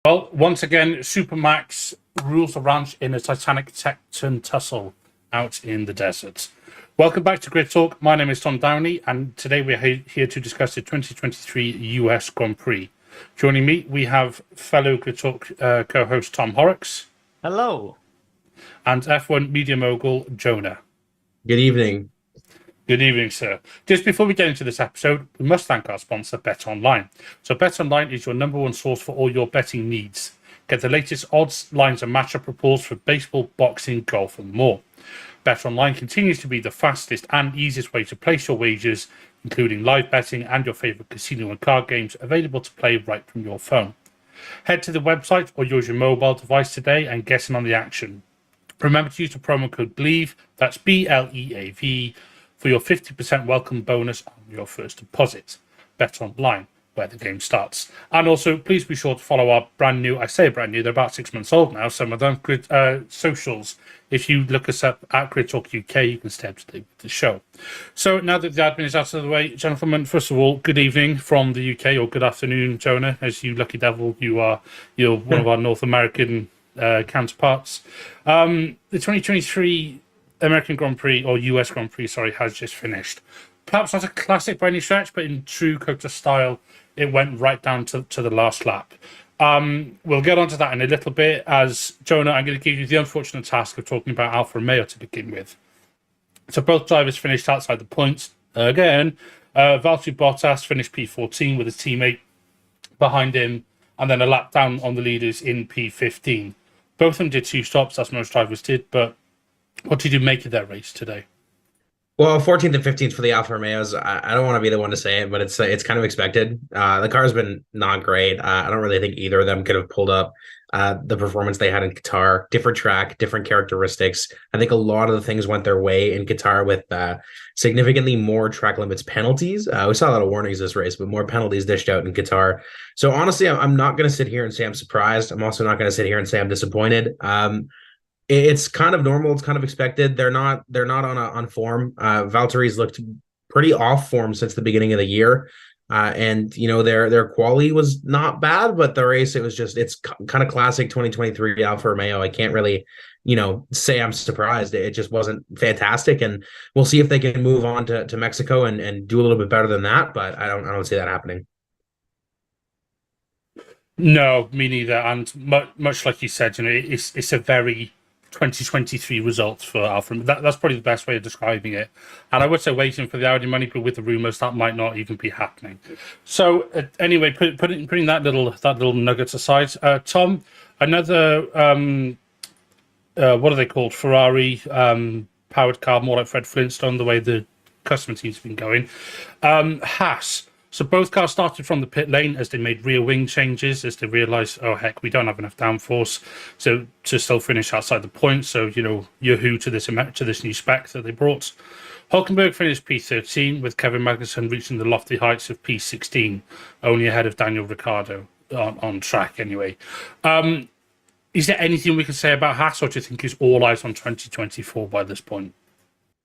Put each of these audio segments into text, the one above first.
Well, once again, Supermax rules the ranch in a titanic Texan tussle out in the desert. Welcome back to Grid Talk. My name is Tom Downey, and today we're here to discuss the 2023 US Grand Prix. Joining me, we have fellow Grid Talk co-host Tom Horrox. Hello. And F1 media mogul Jonah. Good evening. Good evening, sir. Just before we get into this episode, we must thank our sponsor, BetOnline. So BetOnline is your number one source for all your betting needs. Get the latest odds, lines, and matchup reports for baseball, boxing, golf, and more. BetOnline continues to be the fastest and easiest way to place your wagers, including live betting and your favorite casino and card games available to play right from your phone. Head to the website or use your mobile device today and get in on the action. Remember to use the promo code BLEAV, that's BLEAV, for your 50% welcome bonus on your first deposit. Bet online, where the game starts. And also, please be sure to follow our brand new, I say brand new, they're about 6 months old now, some of them, socials. If you look us up at Grid Talk UK, you can stay up to date with the show. So now that the admin is out of the way, gentlemen, first of all, good evening from the UK, or good afternoon, Jonah, as you lucky devil, you're one of our North American counterparts. The 2023 American Grand Prix, or US Grand Prix, sorry, has just finished. Perhaps not a classic by any stretch, but in true Coulter style, it went right down to the last lap. We'll get onto that in a little bit, as Jonah, I'm going to give you the unfortunate task of talking about Alfa Romeo to begin with. So both drivers finished outside the points again. Valtteri Bottas finished P14 with his teammate behind him, and then a lap down on the leaders in P15. Both of them did 2 stops, as most drivers did, but what did you make of that race today? Well, 14th and 15th for the Alfa Romeos. I don't want to be the one to say it, but it's kind of expected. The car's been not great. I don't really think either of them could have pulled up the performance they had in Qatar. Different track, different characteristics. I think a lot of the things went their way in Qatar with significantly more track limits penalties. We saw a lot of warnings this race, but more penalties dished out in Qatar. So honestly, I'm not going to sit here and say I'm surprised. I'm also not going to sit here and say I'm disappointed. It's kind of normal. It's kind of expected. They're not on form. Valtteri's looked pretty off form since the beginning of the year. And their quality was not bad, but the race, it's kind of classic 2023 Alfa Romeo. I can't really, say I'm surprised. It just wasn't fantastic. And we'll see if they can move on to Mexico and do a little bit better than that, but I don't see that happening. No, me neither. And much like you said, it's a very 2023 results for Alfa. That's probably the best way of describing it. And I would say waiting for the Audi money, but with the rumors, that might not even be happening. So anyway, putting that little nugget aside, Tom, another what are they called? Ferrari powered car, more like Fred Flintstone, the way the customer team's been going. Haas. So both cars started from the pit lane as they made rear wing changes, as they realised, oh heck, we don't have enough downforce to still finish outside the point. So yahoo to this new spec that they brought. Hulkenberg finished P13 with Kevin Magnussen reaching the lofty heights of P16, only ahead of Daniel Ricciardo on track anyway. Is there anything we can say about Haas, or do you think it's all eyes on 2024 by this point?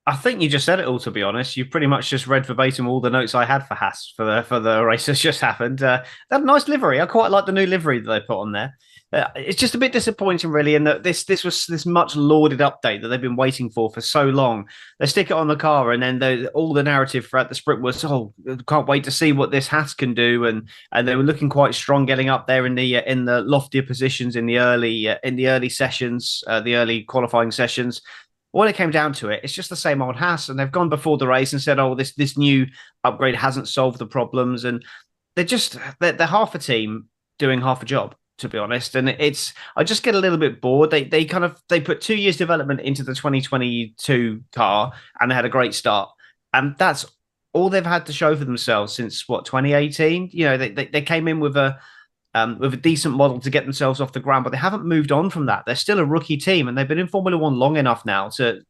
I think you just said it all, to be honest. You pretty much just read verbatim all the notes I had for Haas for the race that's just happened. They had a nice livery. I quite like the new livery that they put on there. It's just a bit disappointing, really, in that this was this much lauded update that they've been waiting for so long. They stick it on the car, and then all the narrative throughout the sprint was, "Oh, can't wait to see what this Haas can do," and they were looking quite strong, getting up there in the loftier positions in the early sessions, the early qualifying sessions. When it came down to it, it's just the same old Haas, and they've gone before the race and said, "Oh, this new upgrade hasn't solved the problems," and they're half a team doing half a job, to be honest. And I just get a little bit bored. They put 2 years development into the 2022 car, and they had a great start, and that's all they've had to show for themselves since 2018. They came in with a decent model to get themselves off the ground, but they haven't moved on from that. They're still a rookie team, and they've been in Formula One long enough now to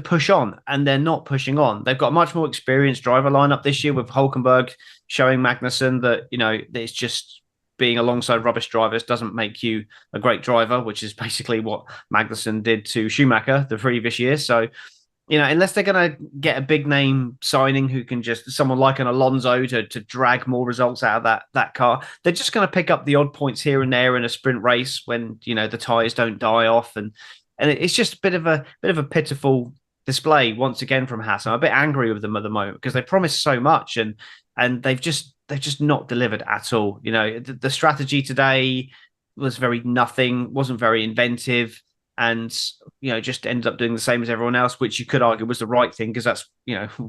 push on, and they're not pushing on. They've got a much more experienced driver lineup this year with Hulkenberg showing Magnussen that, it's just being alongside rubbish drivers doesn't make you a great driver, which is basically what Magnussen did to Schumacher the previous year. So unless they're going to get a big name signing who can just someone like an Alonso to drag more results out of that car, they're just going to pick up the odd points here and there in a sprint race when the tires don't die off, and it's just a bit of a pitiful display once again from Haas. I'm a bit angry with them at the moment because they promised so much and they've just not delivered at all. The strategy today was very nothing, wasn't very inventive, and just ended up doing the same as everyone else, which you could argue was the right thing because that's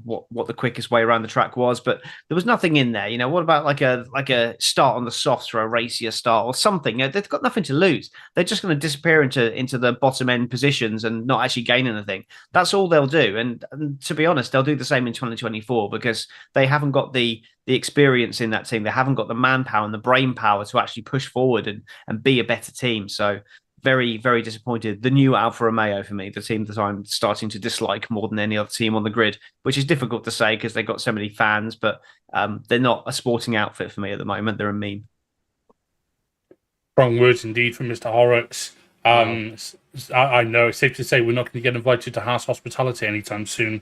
what the quickest way around the track was. But there was nothing in there. What about like a start on the softs for a racier start or something? They've got nothing to lose. They're just going to disappear into the bottom end positions and not actually gain anything. That's all they'll do. And to be honest, they'll do the same in 2024 because they haven't got the experience in that team. They haven't got the manpower and the brain power to actually push forward and be a better team. So very, very disappointed. The new Alfa Romeo for me, the team that I'm starting to dislike more than any other team on the grid, which is difficult to say because they've got so many fans, but they're not a sporting outfit for me at the moment. They're a meme. Strong words indeed from Mr. Horrox. I know it's safe to say we're not going to get invited to Haas hospitality anytime soon.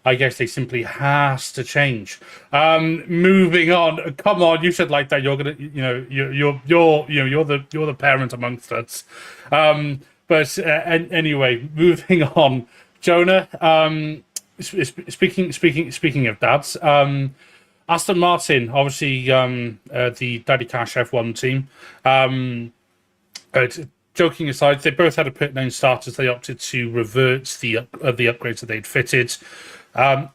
I guess they simply has to change. Moving on. Come on, you said like that. You're gonna, you're the parent amongst us. Anyway, moving on. Jonah. Speaking of dads. Aston Martin, obviously, the Daddy Cash F1 team. Joking aside, they both had a pit lane start as they opted to revert the upgrades that they'd fitted.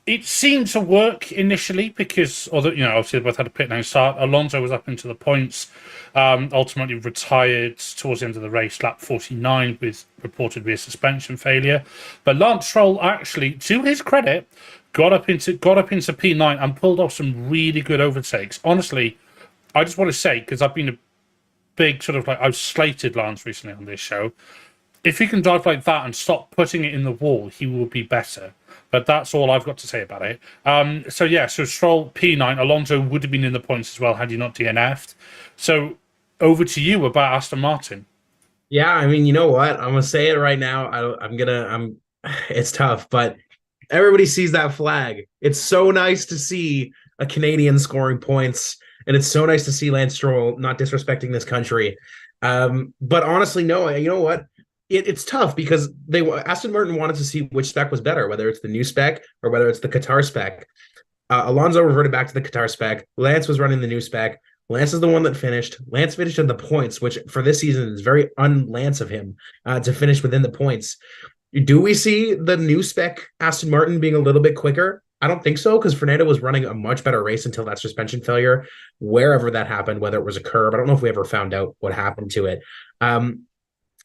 It seemed to work initially because, obviously they both had a pit lane start. Alonso was up into the points, ultimately retired towards the end of the race, lap 49, with reported rear suspension failure. But Lance Stroll actually, to his credit, got up into P9 and pulled off some really good overtakes. Honestly, I just want to say, because I've been a big sort of I've slated Lance recently on this show. If he can drive like that and stop putting it in the wall, he will be better. But that's all I've got to say about it. So Stroll P9, Alonso would have been in the points as well had he not DNF'd. So over to you about Aston Martin. Yeah, I mean, you know what? I'm gonna say it right now. It's tough, but everybody sees that flag. It's so nice to see a Canadian scoring points. And it's so nice to see Lance Stroll not disrespecting this country. But honestly, no, you know what? It's tough because Aston Martin wanted to see which spec was better, whether it's the new spec or whether it's the Qatar spec. Alonso reverted back to the Qatar spec. Lance was running the new spec. Lance is the one that finished. Lance finished in the points, which for this season is very un-Lance of him to finish within the points. Do we see the new spec Aston Martin being a little bit quicker? I don't think so, because Fernando was running a much better race until that suspension failure, wherever that happened, whether it was a curb. I don't know if we ever found out what happened to it.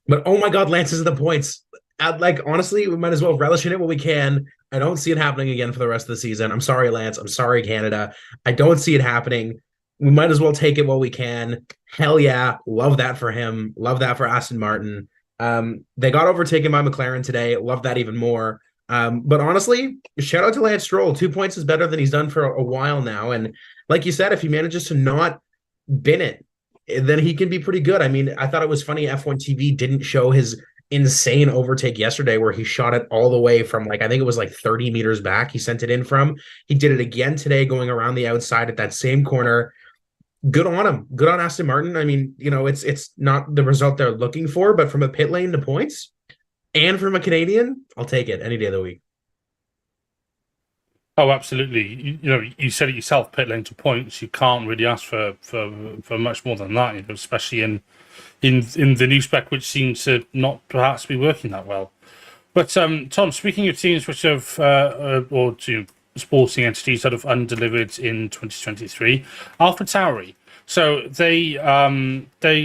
But oh my God, Lance is in the points. Honestly, we might as well relish in it while we can. I don't see it happening again for the rest of the season. I'm sorry, Lance. I'm sorry, Canada. I don't see it happening. We might as well take it while we can. Hell yeah. Love that for him. Love that for Aston Martin. They got overtaken by McLaren today. Love that even more. But honestly, shout out to Lance Stroll. 2 points is better than he's done for a while now. And like you said, if he manages to not bin it, then he can be pretty good. I mean, I thought it was funny F1 TV didn't show his insane overtake yesterday where he shot it all the way from I think it was 30 meters back. He sent it in from. He did it again today going around the outside at that same corner. Good on him. Good on Aston Martin. I mean, it's not the result they're looking for, but from a pit lane to points, and from a Canadian, I'll take it any day of the week. Oh, absolutely. You said it yourself, pit lane to points. You can't really ask for much more than that, especially in the new spec, which seems to not perhaps be working that well. But Tom, speaking of teams which have sporting entities that have undelivered in 2023, AlphaTauri. So they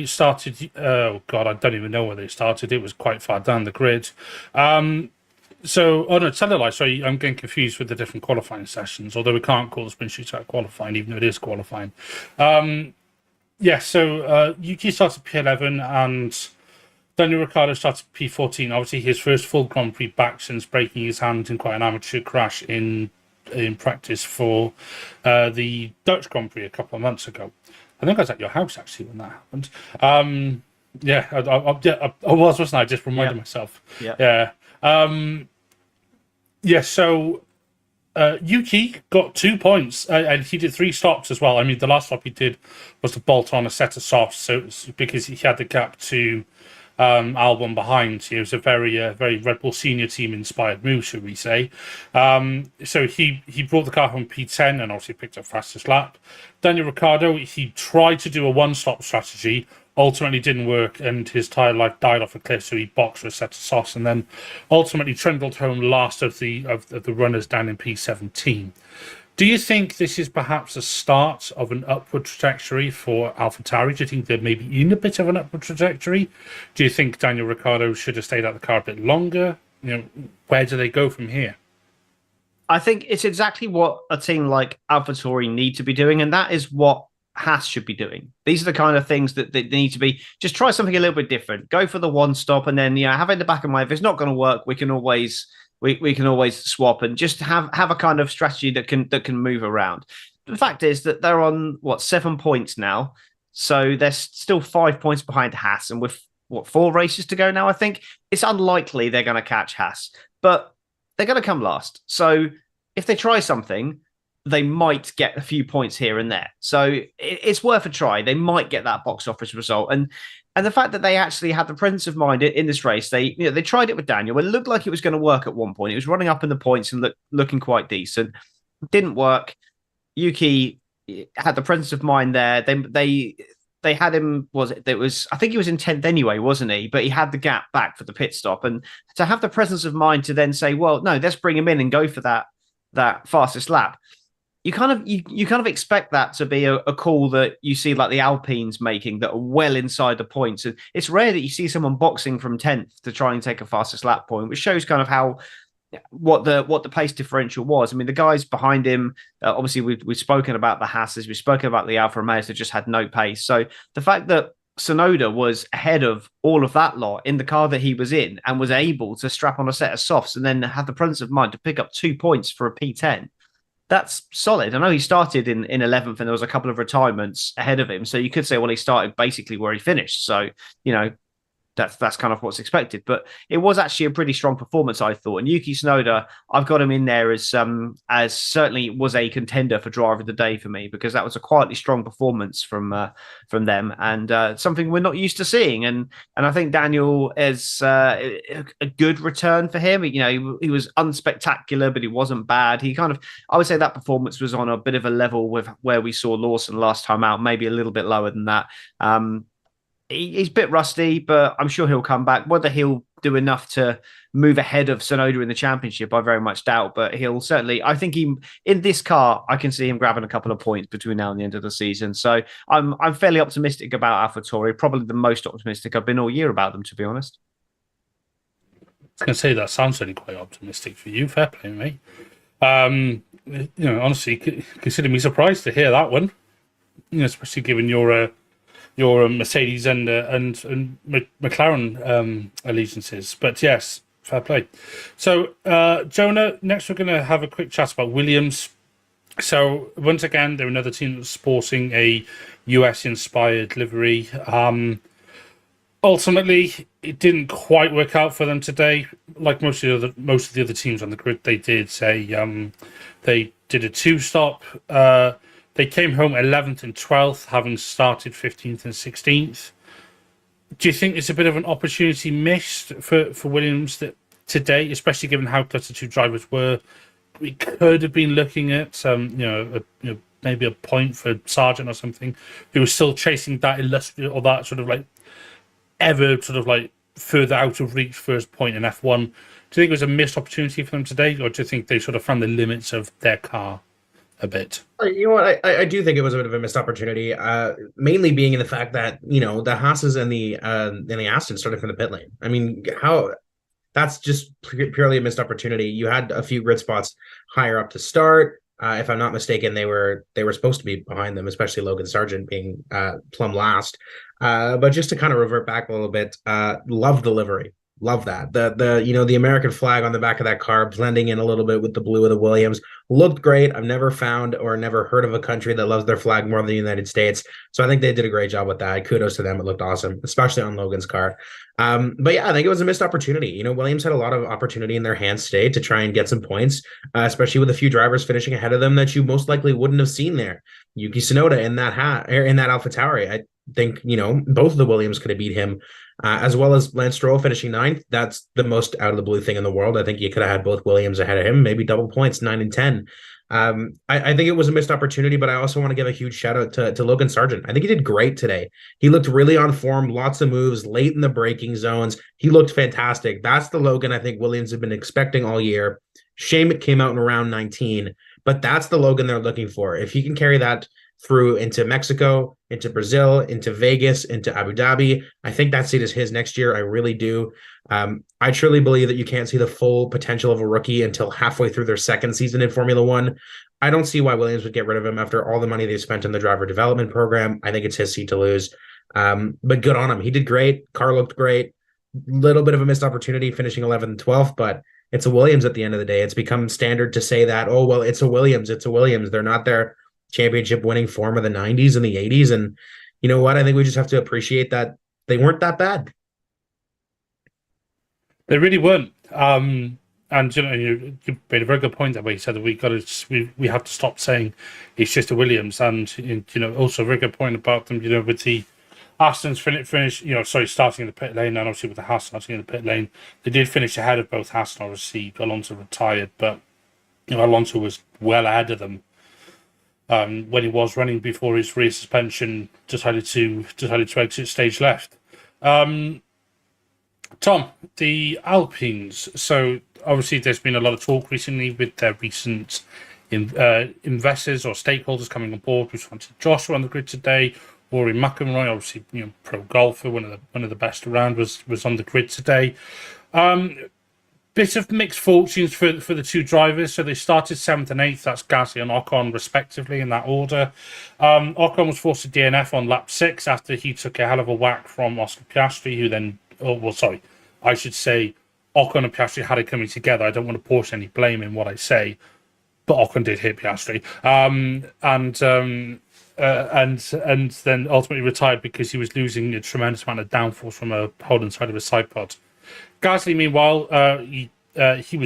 started. Oh God, I don't even know where they started. It was quite far down the grid. Sorry, I'm getting confused with the different qualifying sessions. Although we can't call the sprint shootout qualifying, even though it is qualifying. So Yuki started P11 and Daniel Ricciardo started P14. Obviously, his first full Grand Prix back since breaking his hand in quite an amateur crash in practice for the Dutch Grand Prix a couple of months ago. I think I was at your house actually when that happened. I was, wasn't I? I just reminded myself. Yeah. Yeah. Yeah, so Yuki got 2 points, and he did 3 stops as well. I mean, the last stop he did was to bolt on a set of softs, so it was because he had the gap to Albon behind. It was a very Red Bull senior team inspired move, should we say? So he brought the car home P10 and obviously picked up fastest lap. Daniel Ricciardo, he tried to do a one-stop strategy, ultimately didn't work, and his tyre life died off a cliff, so he boxed for a set of softs, and then ultimately trundled home last of the runners down in P17. Do you think this is perhaps a start of an upward trajectory for AlphaTauri? Do you think they're maybe in a bit of an upward trajectory? Do you think Daniel Ricciardo should have stayed out the car a bit longer? Where do they go from here? I think it's exactly what a team like AlphaTauri need to be doing, and that is what Haas should be doing. These are the kind of things that they need to be. Just try something a little bit different. Go for the one stop, and then have it in the back of my. If it's not going to work, we can always swap and just have a kind of strategy that can move around. The fact is that they're on 7 points now, so they're still 5 points behind Haas, and with 4 races to go now, I think it's unlikely they're going to catch Haas, but they're going to come last. So if they try something, they might get a few points here and there. So it's worth a try. They might get that box office result. And the fact that they actually had the presence of mind in this race, they tried it with Daniel. It looked like it was going to work at one point. It was running up in the points and looking quite decent. It didn't work. Yuki had the presence of mind there. They had him, I think he was in 10th anyway, wasn't he? But he had the gap back for the pit stop. And to have the presence of mind to then say, well, no, let's bring him in and go for that fastest lap. You kind of expect that to be a call that you see like the Alpines making that are well inside the points. And it's rare that you see someone boxing from 10th to try and take a fastest lap point, which shows kind of how what the pace differential was. I mean, the guys behind him, obviously we've spoken about the Hasses, we've spoken about the Alfa Romeos that just had no pace. So the fact that Tsunoda was ahead of all of that lot in the car that he was in and was able to strap on a set of softs and then have the presence of mind to pick up 2 points for a P10. That's solid. I know he started in 11th and there was a couple of retirements ahead of him. So you could say, well, he started basically where he finished. So, that's kind of what's expected. But it was actually a pretty strong performance, I thought. And Yuki Tsunoda, I've got him in there as certainly was a contender for driver of the day for me, because that was a quietly strong performance from them, and something we're not used to seeing. And I think Daniel is a good return for him. He was unspectacular, but he wasn't bad. I would say that performance was on a bit of a level with where we saw Lawson last time out, maybe a little bit lower than that. He's a bit rusty, but I'm sure he'll come back. Whether he'll do enough to move ahead of Tsunoda in the championship, I very much doubt. But he'll certainly, I think in this car, I can see him grabbing a couple of points between now and the end of the season. So I'm fairly optimistic about AlphaTauri, probably the most optimistic I've been all year about them, to be honest. I was going to say, that sounds really quite optimistic for you. Fair play, mate. Honestly, consider me surprised to hear that one. Especially given your Mercedes and McLaren allegiances. But yes, fair play. So, Jonah, next we're going to have a quick chat about Williams. So, once again, they're another team that's sporting a US-inspired livery. Ultimately, it didn't quite work out for them today. Like most of the other teams on the grid, they did a two-stop. They came home 11th and 12th, having started 15th and 16th. Do you think it's a bit of an opportunity missed for Williams today, especially given how close the two drivers were? We could have been looking at maybe a point for Sargent or something, who was still chasing that illustrious or that sort of like ever sort of like further out of reach first point in F1. Do you think it was a missed opportunity for them today, or do you think they sort of found the limits of their car a bit? You know what? I do think it was a bit of a missed opportunity, mainly being in the fact that the Haas's and the Aston started from the pit lane. I mean, that's just purely a missed opportunity. You had a few grid spots higher up to start. If I'm not mistaken, they were supposed to be behind them, especially Logan Sargent being plumb last. But just to kind of revert back a little bit, love the livery. Love that. The American flag on the back of that car blending in a little bit with the blue of the Williams looked great. I've never found or never heard of a country that loves their flag more than the United States. So I think they did a great job with that. Kudos to them. It looked awesome, especially on Logan's car. But yeah, I think it was a missed opportunity. Williams had a lot of opportunity in their hands today to try and get some points, especially with a few drivers finishing ahead of them that you most likely wouldn't have seen there. Yuki Tsunoda in that AlphaTauri. I think, both of the Williams could have beat him, as well as Lance Stroll finishing ninth. That's the most out of the blue thing in the world. I think you could have had both Williams ahead of him, maybe double points, 9 and 10. I think it was a missed opportunity, but I also want to give a huge shout out to Logan Sargent. I think he did great today. He looked really on form, lots of moves late in the braking zones. He looked fantastic. That's the Logan I think Williams have been expecting all year. Shame it came out in round 19, but that's the Logan they're looking for. If he can carry that through into Mexico, into Brazil, into Vegas, into Abu Dhabi, I think that seat is his next year. I really do. I truly believe that you can't see the full potential of a rookie until halfway through their second season in Formula One. I don't see why Williams would get rid of him after all the money they spent on the driver development program. I think it's his seat to lose. But good on him. He did great. Car looked great. Little bit of a missed opportunity finishing 11th and 12th, but it's a Williams at the end of the day. It's become standard to say that, oh, well, it's a Williams. It's a Williams. They're not their championship winning form of the 90s and the 80s. And you know what? I think we just have to appreciate that they weren't that bad. They really weren't. And you made a very good point that way. You said that we have to stop saying it's just a Williams, and also a very good point about them. With the Aston's finish, starting in the pit lane, and obviously with the Haas starting in the pit lane, they did finish ahead of both Haas and obviously Alonso retired, but Alonso was well ahead of them when he was running before his rear suspension decided to exit stage left. Tom, the Alpines. So obviously there's been a lot of talk recently with their recent investors or stakeholders coming on board. We've wanted Joshua on the grid today. Rory McIlroy, obviously pro golfer, one of the best around, was on the grid today. Bit of mixed fortunes for the two drivers. So they started 7th and 8th. That's Gasly and Ocon, respectively, in that order. Ocon was forced to DNF on lap 6 after he took a hell of a whack from Oscar Piastri, who then... I should say Ocon and Piastri had it coming together. I don't want to portion any blame in what I say, but Ocon did hit Piastri. And then ultimately retired because he was losing a tremendous amount of downforce from a hole inside of his side pod. Gasly, meanwhile, he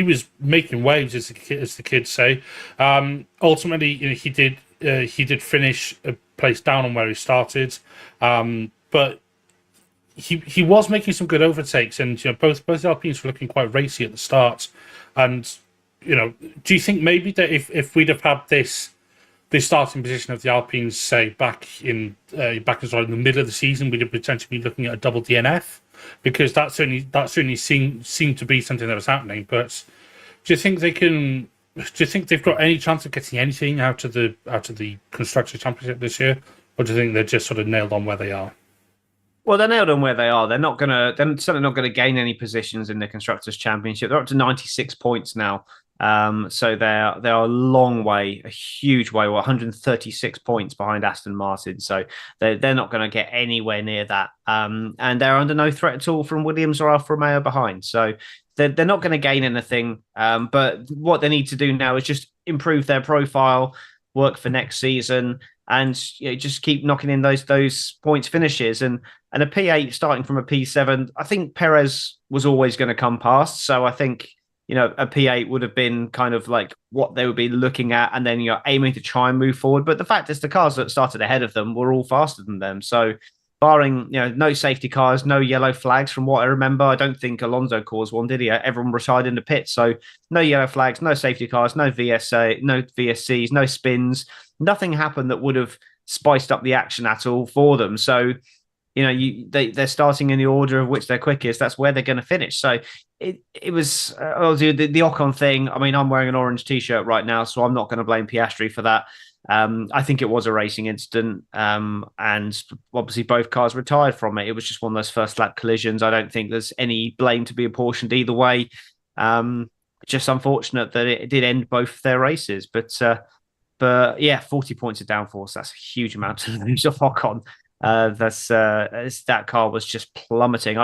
was making waves, as the kids say. Ultimately, he did finish a place down on where he started, but he was making some good overtakes, and both Alpines were looking quite racy at the start. And do you think maybe that if we'd have had this starting position of the Alpines, say back in the middle of the season, we'd have potentially been looking at a double DNF, because that certainly seemed to be something that was happening. But do you think they've got any chance of getting anything out of the Constructors' Championship this year, or do you think they're just sort of nailed on where they are? Well, they're nailed on where they are. They're certainly not going to gain any positions in the Constructors' Championship. They're up to 96 points now. So they're a long way, a huge way, 136 points behind Aston Martin. So they're not going to get anywhere near that. And they're under no threat at all from Williams or Alfa Romeo behind. So they're not going to gain anything. But what they need to do now is just improve their profile, work for next season, and just keep knocking in those points finishes. And a P8 starting from a P7, I think Perez was always going to come past. So I think a P8 would have been kind of like what they would be looking at, and then aiming to try and move forward. But the fact is, the cars that started ahead of them were all faster than them. So barring no safety cars, no yellow flags, from what I remember, I don't think Alonso caused one, did he? Everyone retired in the pit. So no yellow flags, no safety cars, no VSCs, no spins. Nothing happened that would have spiced up the action at all for them. So they're starting in the order of which they're quickest. That's where they're going to finish. So it was the Ocon thing. I mean, I'm wearing an orange T-shirt right now, so I'm not going to blame Piastri for that. I think it was a racing incident, and obviously both cars retired from it. It was just one of those first lap collisions. I don't think there's any blame to be apportioned either way. Just unfortunate that it did end both their races. But yeah, 40 points of downforce. That's a huge amount to lose off Ocon. That car was just plummeting.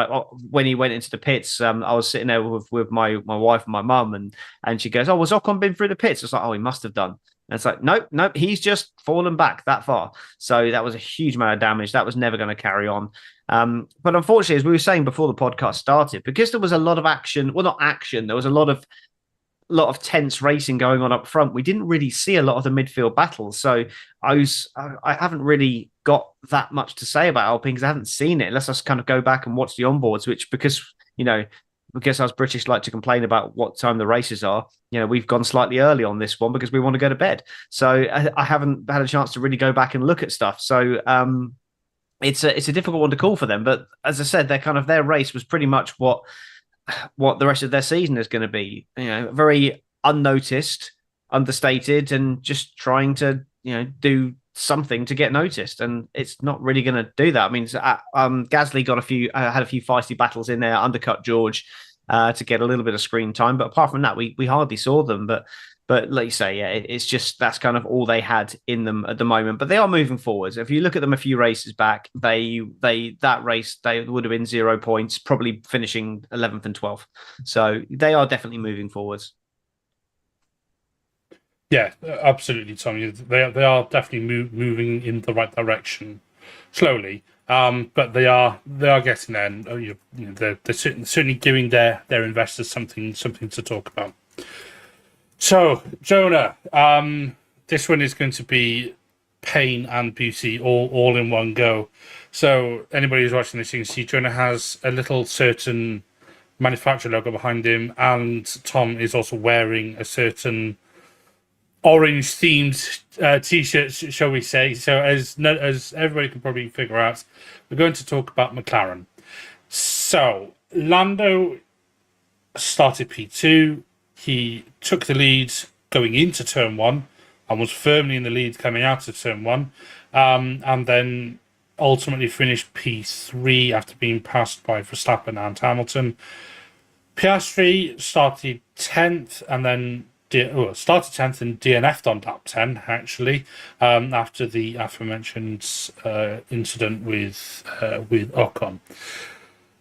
When he went into the pits, I was sitting there with my wife and my mum, and she goes, "Oh, was Ocon been through the pits?" It's like, "Oh, he must have done." And it's like, nope, he's just fallen back that far. So that was a huge amount of damage. That was never going to carry on. But unfortunately, as we were saying before the podcast started, because there was a lot of action, well, not action, there was a lot of tense racing going on up front. We didn't really see a lot of the midfield battles. So I haven't really got that much to say about Alpine because I haven't seen it. Let's just kind of go back and watch the onboards, which because us British like to complain about what time the races are, we've gone slightly early on this one because we want to go to bed. So I haven't had a chance to really go back and look at stuff. So it's a difficult one to call for them. But as I said, their race was pretty much what the rest of their season is going to be. Very unnoticed, understated, and just trying to do something to get noticed, and it's not really going to do that. I mean, Gasly got had a few feisty battles in there, undercut George to get a little bit of screen time, but apart from that, we hardly saw them. But like you say, yeah, it's just that's kind of all they had in them at the moment. But they are moving forwards. If you look at them a few races back, that race they would have been 0 points, probably finishing 11th and 12th. So they are definitely moving forwards. Yeah, absolutely, Tom. They are definitely moving in the right direction, slowly. But they are getting there. And, they're certainly giving their investors something to talk about. So, Jonah, this one is going to be pain and beauty all in one go. So, anybody who's watching this, you can see Jonah has a little certain manufacturer logo behind him, and Tom is also wearing a certain orange themed t-shirts, shall we say. So as everybody can probably figure out, we're going to talk about McLaren. So Lando started P2. He took the lead going into turn 1 and was firmly in the lead coming out of turn 1, and then ultimately finished P3 after being passed by Verstappen and Hamilton. Piastri started 10th and then started 10th and DNF'd on lap 10, actually, after the aforementioned incident with Ocon.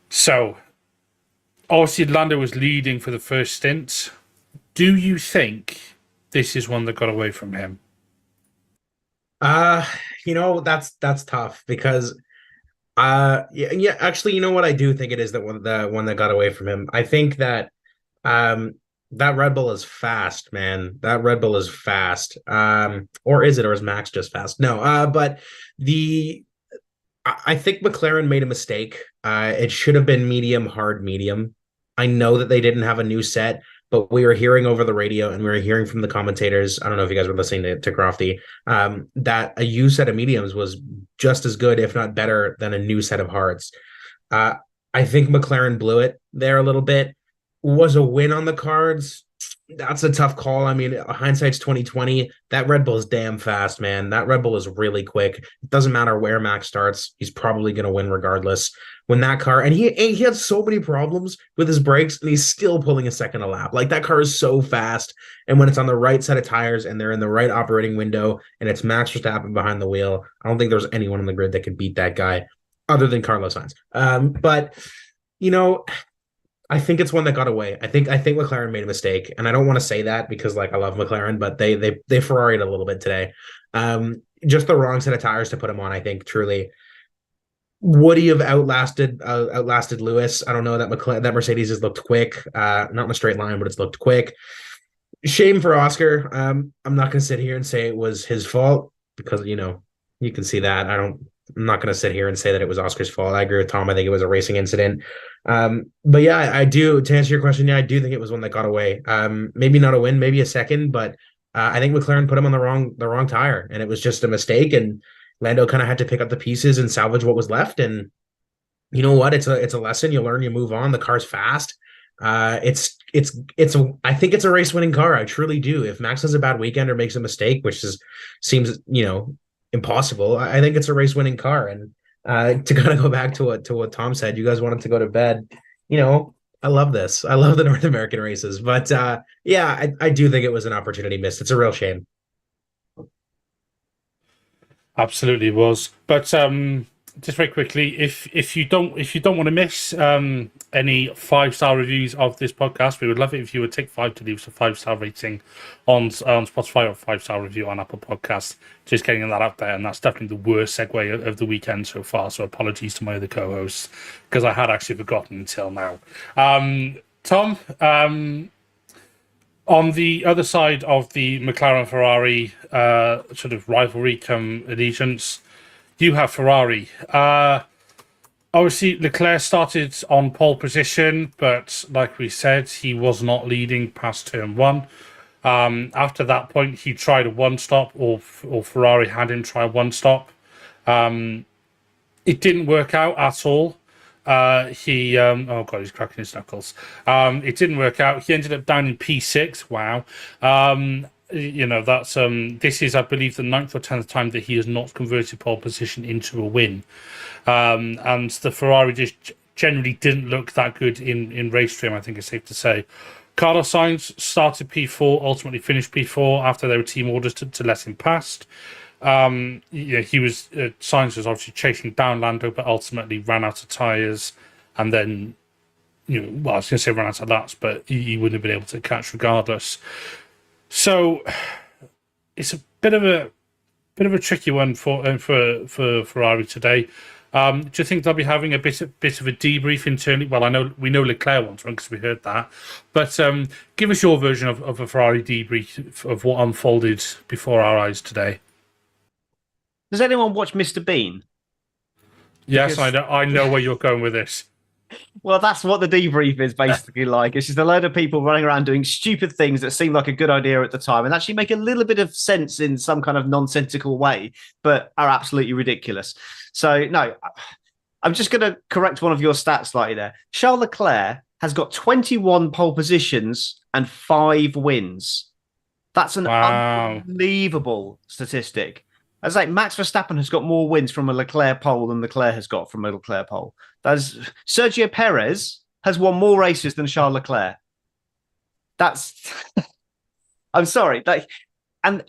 So, obviously, Lando was leading for the first stint. Do you think this is one that got away from him? That's tough because actually, you know what? I do think it is the one that got away from him. I think that that Red Bull is fast, man. That Red Bull is fast. Or is it? Or is Max just fast? No. But I think McLaren made a mistake. It should have been medium, hard, medium. I know that they didn't have a new set, but we were hearing over the radio and we were hearing from the commentators. I don't know if you guys were listening to Crofty, that a used set of mediums was just as good, if not better, than a new set of hards. I think McLaren blew it there a little bit. Was a win on the cards? That's a tough call. I mean, hindsight's 2020. That Red Bull is damn fast, man. That Red Bull is really quick. It doesn't matter where Max starts. He's probably going to win regardless. When that car, and he had so many problems with his brakes, and he's still pulling a second a lap. Like, that car is so fast. And when it's on the right set of tires and they're in the right operating window and it's Max Verstappen behind the wheel, I don't think there's anyone on the grid that could beat that guy other than Carlos Sainz. But, I think it's one that got away. I think McLaren made a mistake, and I don't want to say that because I love McLaren, but they Ferrari'd a little bit today. Just the wrong set of tires to put him on. I think truly. Would he have outlasted Lewis? I don't know. That Mercedes has looked quick, not in a straight line, but it's looked quick. Shame for Oscar. I'm not going to sit here and say it was his fault because you can see that. I'm not going to sit here and say that it was Oscar's fault. I agree with Tom. I think it was a racing incident. But yeah, I do. To answer your question, yeah, I do think it was one that got away. Maybe not a win, maybe a second, but I think McLaren put him on the wrong tire, and it was just a mistake. And Lando kind of had to pick up the pieces and salvage what was left. And you know what? It's a lesson. You learn, you move on. The car's fast. I think it's a race winning car. I truly do. If Max has a bad weekend or makes a mistake, which seems impossible, I think it's a race winning car. And to kind of go back to what Tom said, you guys wanted to go to bed. I love this. I love the North American races. But yeah, I do think it was an opportunity missed. It's a real shame. Absolutely was. But just very quickly, if you don't want to miss any 5-star reviews of this podcast, we would love it if you would take 5 to leave us a 5-star rating on Spotify or 5-star review on Apple Podcasts. Just getting that out there, and that's definitely the worst segue of the weekend so far. So apologies to my other co-hosts because I had actually forgotten until now. Tom, on the other side of the McLaren-Ferrari sort of rivalry come allegiance, you have Ferrari. Obviously, Leclerc started on pole position, but like we said, he was not leading past turn 1. After that point, he tried a one-stop, or Ferrari had him try a one-stop. It didn't work out at all. Oh god, he's cracking his knuckles. It didn't work out. He ended up down in P6. Wow. That's this is, I believe, the 9th or 10th time that he has not converted pole position into a win. And the Ferrari just generally didn't look that good in race trim, I think it's safe to say. Carlos Sainz started P4, ultimately finished P4 after there were team orders to let him past. He was Sainz was obviously chasing down Lando, but ultimately ran out of tyres, and then I was going to say ran out of laps, but he wouldn't have been able to catch regardless. So it's a bit of a tricky one for Ferrari today. Do you think they'll be having a bit of a debrief internally? Well, we know Leclerc wants one because we heard that, but give us your version of a Ferrari debrief of what unfolded before our eyes today. Does anyone watch Mr. Bean? Yes, because I know where you're going with this. Well, that's what the debrief is basically like. It's just a load of people running around doing stupid things that seem like a good idea at the time and actually make a little bit of sense in some kind of nonsensical way, but are absolutely ridiculous. So, no, I'm just going to correct one of your stats slightly there. Charles Leclerc has got 21 pole positions and 5 wins. That's an unbelievable statistic. As like Max Verstappen has got more wins from a Leclerc pole than Leclerc has got from a Leclerc pole. Sergio Perez has won more races than Charles Leclerc. That's I'm sorry, and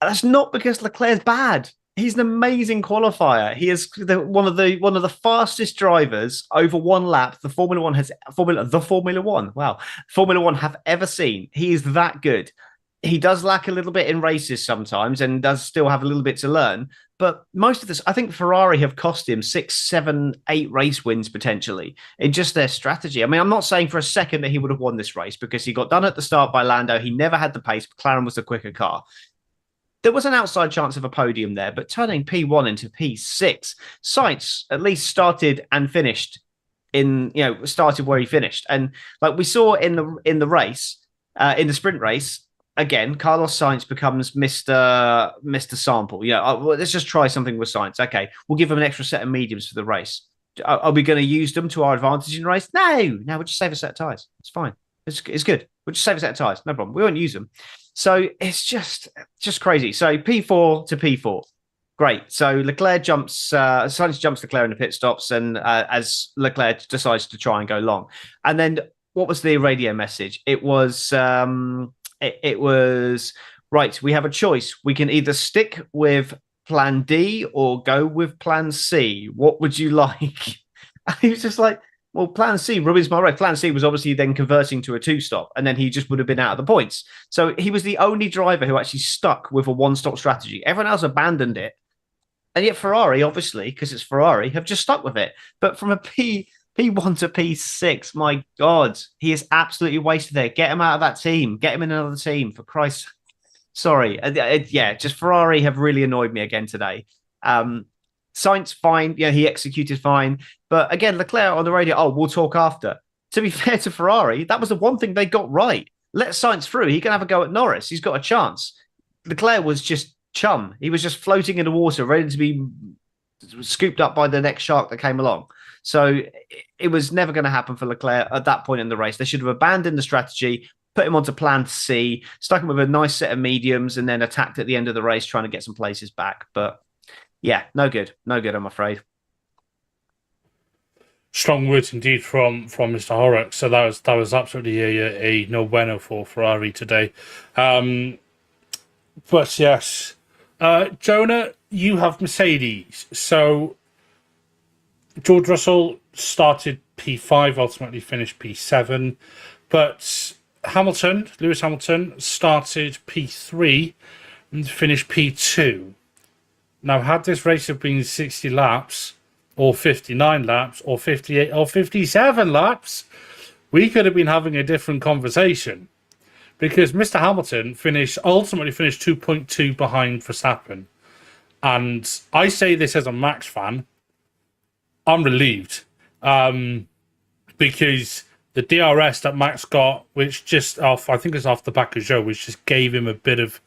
that's not because Leclerc's bad. He's an amazing qualifier. He is one of the fastest drivers over one lap the Formula One have ever seen. He is that good. He does lack a little bit in races sometimes and does still have a little bit to learn. But most of this, I think Ferrari have cost him 6, 7, 8 race wins potentially in just their strategy. I mean, I'm not saying for a second that he would have won this race because he got done at the start by Lando. He never had the pace. McLaren was the quicker car. There was an outside chance of a podium there, but turning P1 into P6, Sainz at least started and finished started where he finished. And like we saw in the race, in the sprint race, again, Carlos Sainz becomes Mr. Sample. Let's just try something with Sainz. Okay, we'll give him an extra set of mediums for the race. Are we going to use them to our advantage in the race? No, we'll just save a set of tyres. It's fine. It's good. We'll just save a set of tyres. No problem. We won't use them. So it's just crazy. So P4 to P4. Great. So Leclerc Sainz jumps Leclerc in the pit stops, and as Leclerc decides to try and go long. And then what was the radio message? It was... It was, right, we have a choice. We can either stick with plan D or go with plan C. What would you like? And he was just like, well, plan C ruins my race. Plan C was obviously then converting to a 2-stop, and then he just would have been out of the points. So he was the only driver who actually stuck with a one-stop strategy. Everyone else abandoned it. And yet Ferrari, obviously, because it's Ferrari, have just stuck with it. But from a P1 to P6, my God, he is absolutely wasted there. Get him out of that team. Get him in another team, for Christ's sake. Sorry. Just Ferrari have really annoyed me again today. Sainz, fine. Yeah, he executed fine. But again, Leclerc on the radio, we'll talk after. To be fair to Ferrari, that was the one thing they got right. Let Sainz through. He can have a go at Norris. He's got a chance. Leclerc was just chum. He was just floating in the water, ready to be scooped up by the next shark that came along. So it was never going to happen for Leclerc at that point in the race. They should have abandoned the strategy, put him onto plan C, stuck him with a nice set of mediums, and then attacked at the end of the race trying to get some places back. But yeah, no good, I'm afraid. Strong words indeed from Mr. Horrox. So that was absolutely a no bueno for Ferrari today. But yes, Jonah, you have Mercedes. So George Russell started P5, ultimately finished P7, but Lewis Hamilton, started P3 and finished P2. Now, had this race have been 60 laps, or 59 laps, or 58, or 57 laps, we could have been having a different conversation. Because Mr. Hamilton ultimately finished 2.2 behind Verstappen. And I say this as a Max fan, I'm relieved. Because the DRS that Max got, which just off, I think it's off the back of Joe, which just gave him a bit of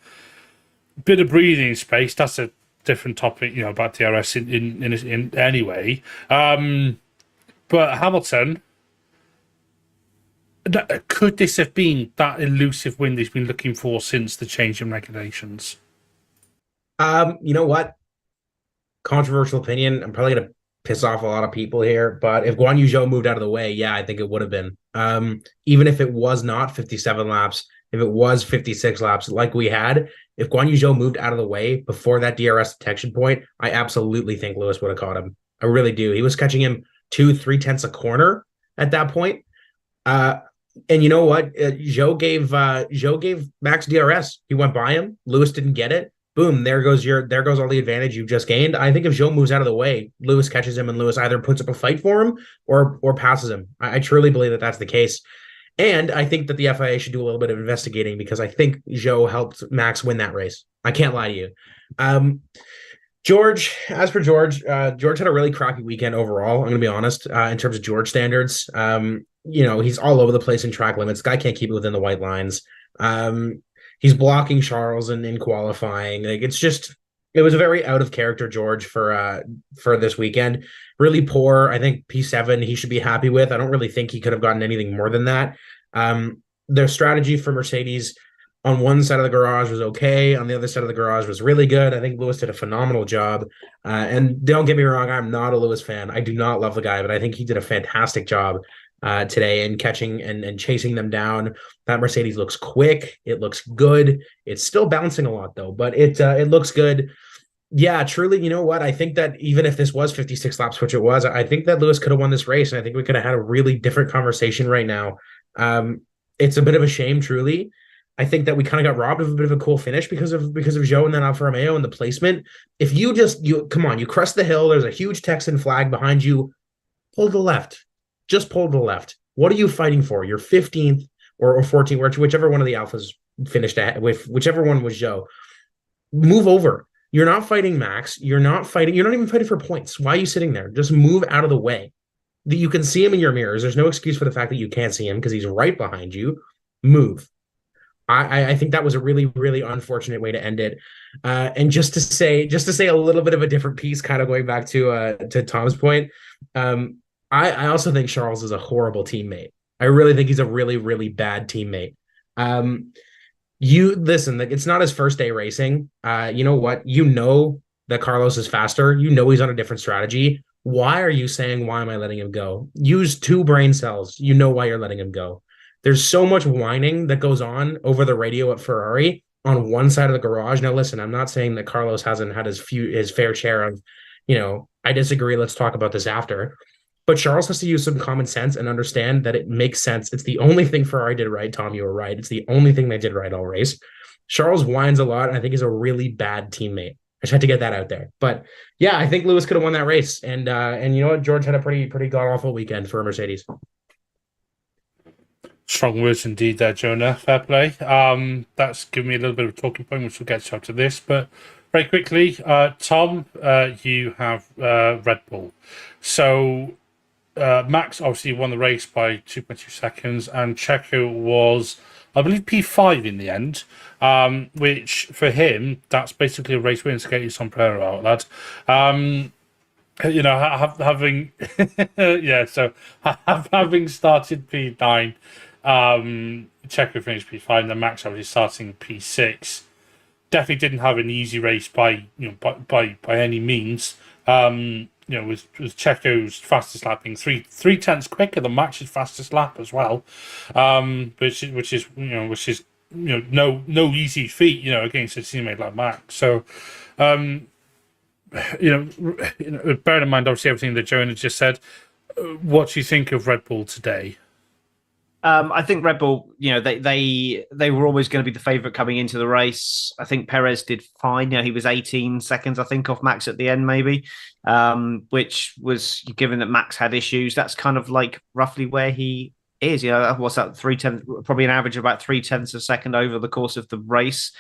breathing space. That's a different topic, about DRS in anyway. But Hamilton, could this have been that elusive win he's been looking for since the change in regulations? You know what? Controversial opinion. I'm probably gonna piss off a lot of people here, but if Guan Yu Zhou moved out of the way, yeah, I think it would have been. Even if it was not 57 laps, if it was 56 laps like we had, if Guan Yu Zhou moved out of the way before that DRS detection point, I absolutely think Lewis would have caught him. I really do. He was catching him 2-3 tenths a corner at that point. And you know what? Zhou gave Max DRS. He went by him. Lewis didn't get it. Boom, there goes all the advantage you've just gained. I think if Zhou moves out of the way, Lewis catches him, and Lewis either puts up a fight for him or passes him. I truly believe that that's the case. And I think that the FIA should do a little bit of investigating, because I think Zhou helped Max win that race. I can't lie to you. George, as for George, George had a really crappy weekend overall. I'm going to be honest, in terms of George standards. He's all over the place in track limits. Guy can't keep it within the white lines. He's blocking Charles in qualifying. Like, it was a very out of character George for this weekend. Really poor. I think P7 he should be happy with. I don't really think he could have gotten anything more than that. Their strategy for Mercedes on one side of the garage was okay. On the other side of the garage was really good. I think Lewis did a phenomenal job. And don't get me wrong, I'm not a Lewis fan. I do not love the guy, but I think he did a fantastic job today in catching and chasing them down. That Mercedes looks quick. It looks good. It's still bouncing a lot though, but it looks good. Yeah, truly, you know what? I think that even if this was 56 laps, which it was, I think that Lewis could have won this race, and I think we could have had a really different conversation right now. It's a bit of a shame, truly. I think that we kind of got robbed of a bit of a cool finish because of Zhou and then Alfa Romeo and the placement. If you come on, you crest the hill, there's a huge Texan flag behind you, pull to the left. Just pull to the left. What are you fighting for? You're 15th or 14th, whichever one of the Alphas finished with, whichever one was Zhou. Move over. You're not fighting Max. You're not even fighting for points. Why are you sitting there? Just move out of the way. You can see him in your mirrors. There's no excuse for the fact that you can't see him because he's right behind you. Move. I think that was a really, really unfortunate way to end it. And just to say a little bit of a different piece, kind of going back to Tom's point, I also think Charles is a horrible teammate. I really think he's a really, really bad teammate. You listen, it's not his first day racing. You know what? You know that Carlos is faster. You know he's on a different strategy. Why are you saying, why am I letting him go? Use 2 brain cells. You know why you're letting him go. There's so much whining that goes on over the radio at Ferrari on one side of the garage. Now, listen, I'm not saying that Carlos hasn't had his fair share of, I disagree. Let's talk about this after. But Charles has to use some common sense and understand that it makes sense. It's the only thing Ferrari did right. Tom, you were right. It's the only thing they did right all race. Charles whines a lot, and I think he's a really bad teammate. I just had to get that out there. But yeah, I think Lewis could have won that race. And you know what? George had a pretty god-awful weekend for a Mercedes. Strong words indeed there, Jonah. Fair play. That's given me a little bit of a talking point, which we'll get to after this. But very quickly, Tom, you have Red Bull. So Max obviously won the race by 2.2 seconds, and Checo was, I believe, P5 in the end, which for him, that's basically a race win. So get your sombrero out, lad. Having having started P9, Checo finished P5, and then Max obviously starting P6. Definitely didn't have an easy race by any means. Was Checo's fastest lap being three tenths quicker than Max's fastest lap as well, which is no easy feat against a teammate like Max. So bearing in mind obviously everything that Jonah just said, what do you think of Red Bull today? I think Red Bull, they were always going to be the favourite coming into the race. I think Perez did fine. He was 18 seconds, I think, off Max at the end, maybe, which was, given that Max had issues, that's kind of like roughly where he is. What's that? 3/10, probably an average of about 3/10 of a second over the course of the race.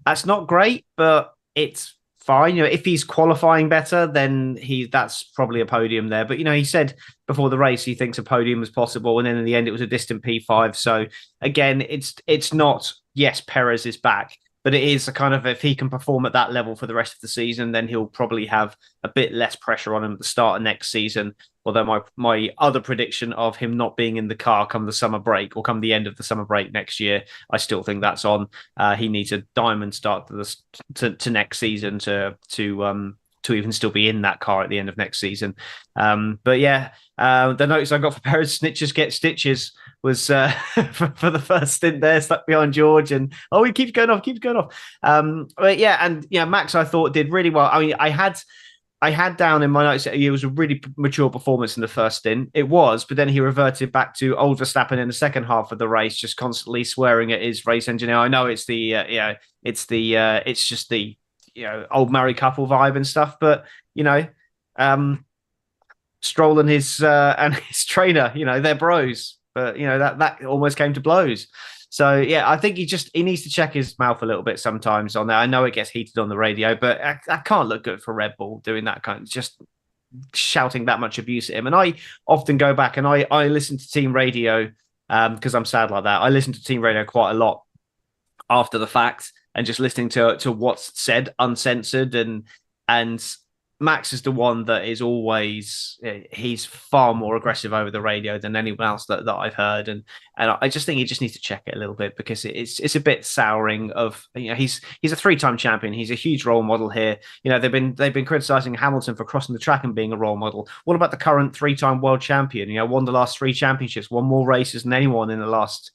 That's not great, but it's fine. If he's qualifying better, then that's probably a podium there. But he said before the race he thinks a podium was possible, and then in the end it was a distant P5. So again, it's not, yes, Perez is back, but it is a kind of, if he can perform at that level for the rest of the season, then he'll probably have a bit less pressure on him at the start of next season. Although my other prediction of him not being in the car come the summer break or come the end of the summer break next year, I still think that's on. He needs a diamond start to next season to even still be in that car at the end of next season. But yeah, the notes I got for Perez, snitches get stitches, was for the first stint there, stuck behind George, and he keeps going off. But yeah, and Max I thought did really well. I mean, I had down in my notes that it was a really mature performance in the first stint. It was, but then he reverted back to old Verstappen in the second half of the race, just constantly swearing at his race engineer. I know it's it's just the old married couple vibe and stuff, but Stroll and his trainer, they're bros, but that almost came to blows. So yeah, I think he needs to check his mouth a little bit sometimes on that. I know it gets heated on the radio, but I can't look good for Red Bull doing that kind of, just shouting that much abuse at him. And I often go back and I listen to team radio because I'm sad like that. I listen to team radio quite a lot after the fact and just listening to what's said uncensored, and Max is the one that is always, he's far more aggressive over the radio than anyone else that I've heard. And I just think he just needs to check it a little bit, because it's a bit souring of, he's a 3-time champion. He's a huge role model here. They've been criticizing Hamilton for crossing the track and being a role model. What about the current 3-time world champion? Won the last 3 championships, won more races than anyone in the last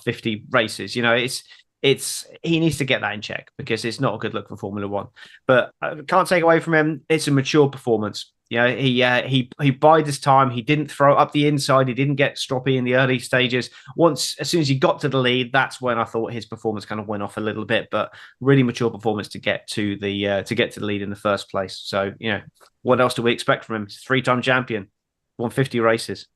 50 races. He needs to get that in check, because it's not a good look for Formula One. But I can't take away from him, it's a mature performance. He bided his time. He didn't throw up the inside. He didn't get stroppy in the early stages. As soon as he got to the lead, that's when I thought his performance kind of went off a little bit. But really mature performance to get to the lead in the first place. So what else do we expect from him? He's a 3-time champion, won 50 races.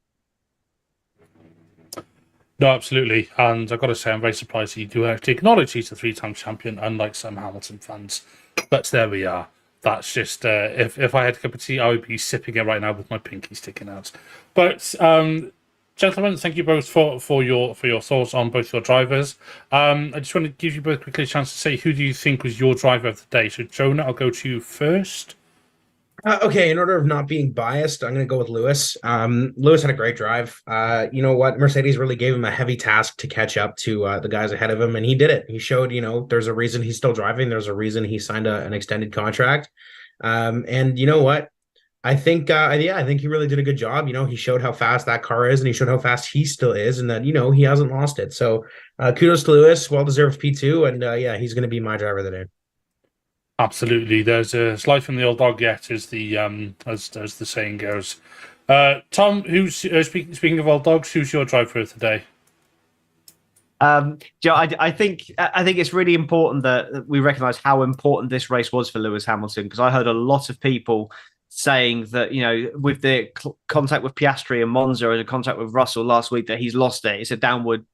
No, absolutely. And I've got to say, I'm very surprised you do actually acknowledge he's a 3-time champion, unlike some Hamilton fans. But there we are. That's just, if I had a cup of tea, I would be sipping it right now with my pinky sticking out. But, gentlemen, thank you both for your thoughts on both your drivers. I just want to give you both quickly a chance to say, who do you think was your driver of the day? So, Jonah, I'll go to you first. Okay, in order of not being biased, I'm going to go with Lewis. Lewis had a great drive. You know what? Mercedes really gave him a heavy task to catch up to the guys ahead of him, and he did it. He showed, there's a reason he's still driving. There's a reason he signed an extended contract. And you know what? I think he really did a good job. He showed how fast that car is, and he showed how fast he still is, and that, he hasn't lost it. So kudos to Lewis, well-deserved P2, and he's going to be my driver of the day. Absolutely. There's a slide from the old dog yet, as the saying goes. Tom, who's speaking of old dogs, who's your driver of the day? Joe, I think it's really important that we recognise how important this race was for Lewis Hamilton, because I heard a lot of people saying that, with the contact with Piastri and Monza and the contact with Russell last week, that he's lost it. It's a downward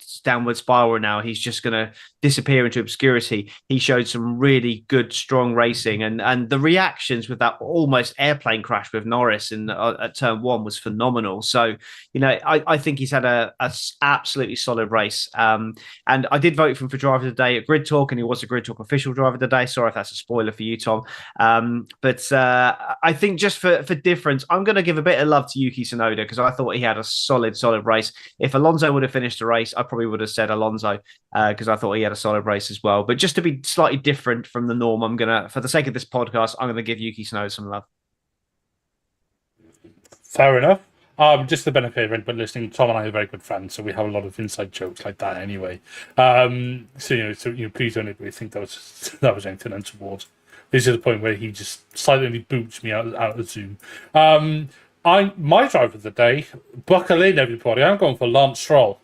spiral now. He's just going to disappear into obscurity. He showed some really good, strong racing, and the reactions with that almost airplane crash with Norris at turn 1 was phenomenal. So, I think he's had a absolutely solid race. And I did vote for him for driver of the day at Grid Talk, and he was a Grid Talk official driver of the day. Sorry if that's a spoiler for you, Tom. But I think just for difference, I'm going to give a bit of love to Yuki Tsunoda, because I thought he had a solid race. If Alonso would have finished the race, I probably would have said Alonso, because I thought he had a solid race as well. But just to be slightly different from the norm, I'm going to, for the sake of this podcast, I'm going to give Yuki Tsunoda some love. Fair enough. Just the benefit of everyone listening, Tom and I are very good friends, so we have a lot of inside jokes like that anyway. So please don't really think that was anything untoward. This is the point where he just silently boots me out of Zoom. My driver of the day, buckle in, everybody. I'm going for Lance Stroll.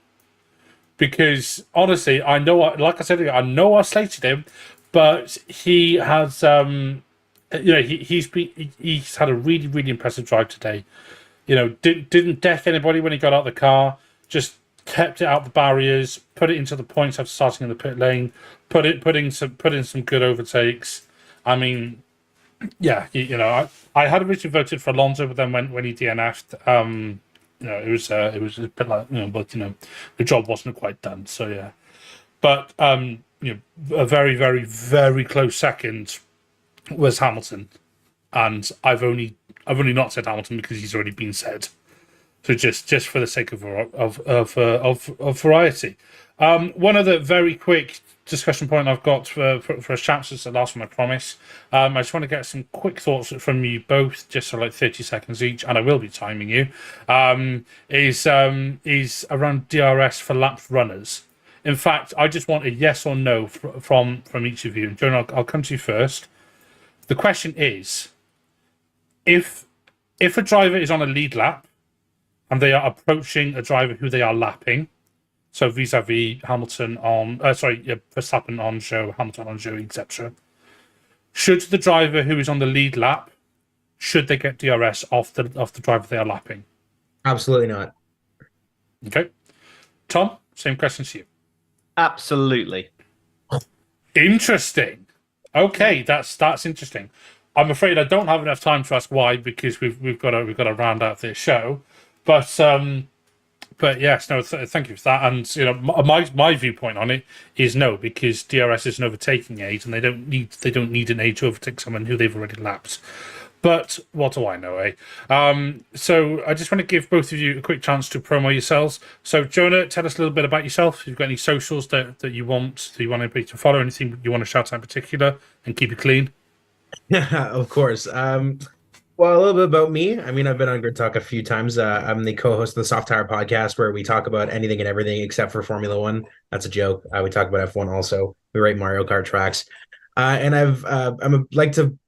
Because, honestly, I know, like I said earlier, I know I slated him, but he has, he's had a really, really impressive drive today. Didn't deck anybody when he got out of the car, just kept it out the barriers, put it into the points after starting in the pit lane, put in some good overtakes. I mean, yeah, I had originally voted for Alonso, but then when he DNF'd, it was a bit like, but the job wasn't quite done. So yeah, but a very, very, very close second was Hamilton, and I've only not said Hamilton because he's already been said. So just for the sake of variety. One other very quick discussion point I've got for a chat, since the last one I promise. I just want to get some quick thoughts from you both, just for like 30 seconds each, and I will be timing you. Is around DRS for lapped runners. In fact, I just want a yes or no from each of you. And Jonah, I'll come to you first. The question is, if a driver is on a lead lap and they are approaching a driver who they are lapping, so vis-a-vis Hamilton Verstappen on Zhou, Hamilton on Zhou, etc. Should the driver who is on the lead lap, should they get DRS off the driver they are lapping? Absolutely not. Okay. Tom, same question to you. Absolutely. Interesting. Okay, that's interesting. I'm afraid I don't have enough time to ask why, because we've got to round out this show. But yes, no, thank you for that. And my viewpoint on it is no, because DRS is an overtaking aid, and they don't need an aid to overtake someone who they've already lapped. But what do I know, eh? So I just want to give both of you a quick chance to promo yourselves. So Jonah, tell us a little bit about yourself. If you've got any socials that you want anybody to follow, anything you want to shout out in particular, and keep it clean. Yeah, of course. Well, a little bit about me. I mean, I've been on Grid Talk a few times. I'm the co-host of the Soft Tire podcast, where we talk about anything and everything except for Formula One. That's a joke. We talk about F1 also. We rate Mario Kart tracks. And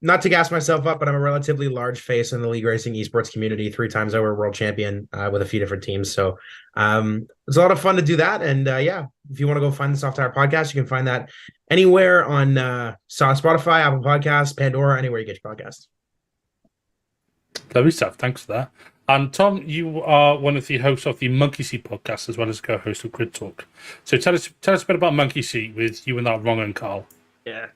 not to gas myself up, but I'm a relatively large face in the league racing esports community, 3 times over world champion with a few different teams. So it's a lot of fun to do that. And if you want to go find the Soft Tire podcast, you can find that anywhere on Spotify, Apple Podcasts, Pandora, anywhere you get your podcasts. Lovely stuff. Thanks for that. And Tom, you are one of the hosts of the Monkey Seat podcast, as well as co-host of Grid Talk. So tell us a bit about Monkey Seat with you and that Ron and Carl. Yeah,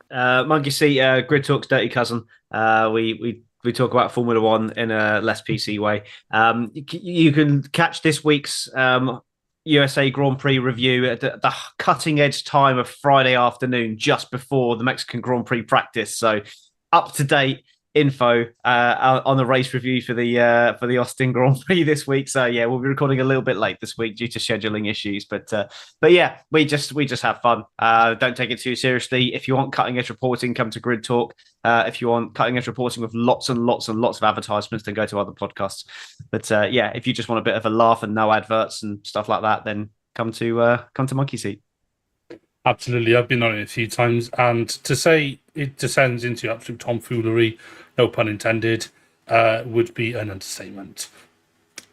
Monkey Seat, Grid Talk's dirty cousin. We talk about Formula One in a less PC way. You can catch this week's USA Grand Prix review at the cutting edge time of Friday afternoon, just before the Mexican Grand Prix practice. So up to date info on the race review for the Austin Grand Prix this week. So yeah, we'll be recording a little bit late this week due to scheduling issues, but yeah, we just have fun. Don't take it too seriously. If you want cutting edge reporting, come to Grid Talk. If you want cutting edge reporting with lots and lots and lots of advertisements, then go to other podcasts. But yeah, if you just want a bit of a laugh and no adverts and stuff like that, then come to Monkey Seat. Absolutely, I've been on it a few times, and to say it descends into absolute tomfoolery, no pun intended, would be an understatement.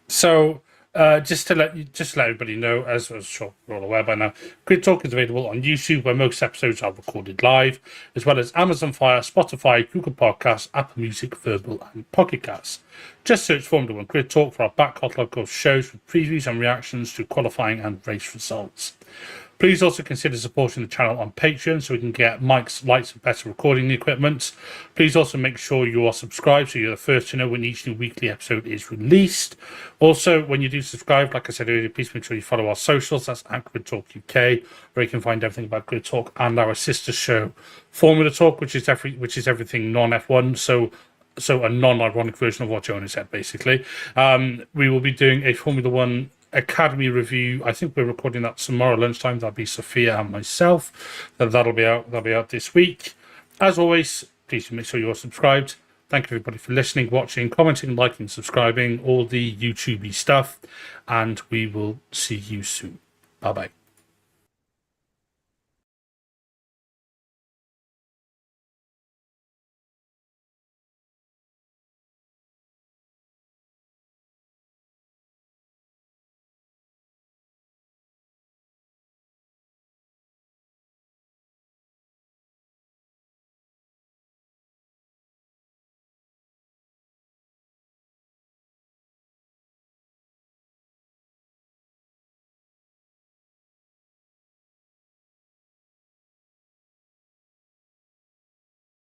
So, just to let everybody know, as I'm sure we're all aware by now, Grid Talk is available on YouTube, where most episodes are recorded live, as well as Amazon Fire, Spotify, Google Podcasts, Apple Music, Verbal, and Pocket Casts. Just search Formula One Grid Talk for our back catalogue of shows with previews and reactions to qualifying and race results. Please also consider supporting the channel on Patreon so we can get mics, lights, and better recording equipment. Please also make sure you are subscribed so you're the first to know when each new weekly episode is released. Also, when you do subscribe, like I said earlier, please make sure you follow our socials. That's at Grid Talk UK, where you can find everything about Grid Talk and our sister show, Formula Talk, which is everything non-F1. So a non-ironic version of what Jonah said, basically. We will be doing a Formula One Academy review. I think we're recording that tomorrow lunchtime. That'll be Sophia and myself. That'll be out this week. As always, please make sure you're subscribed. Thank you everybody for listening, watching, commenting, liking, subscribing, all the YouTubey stuff, and we will see you soon. Bye bye.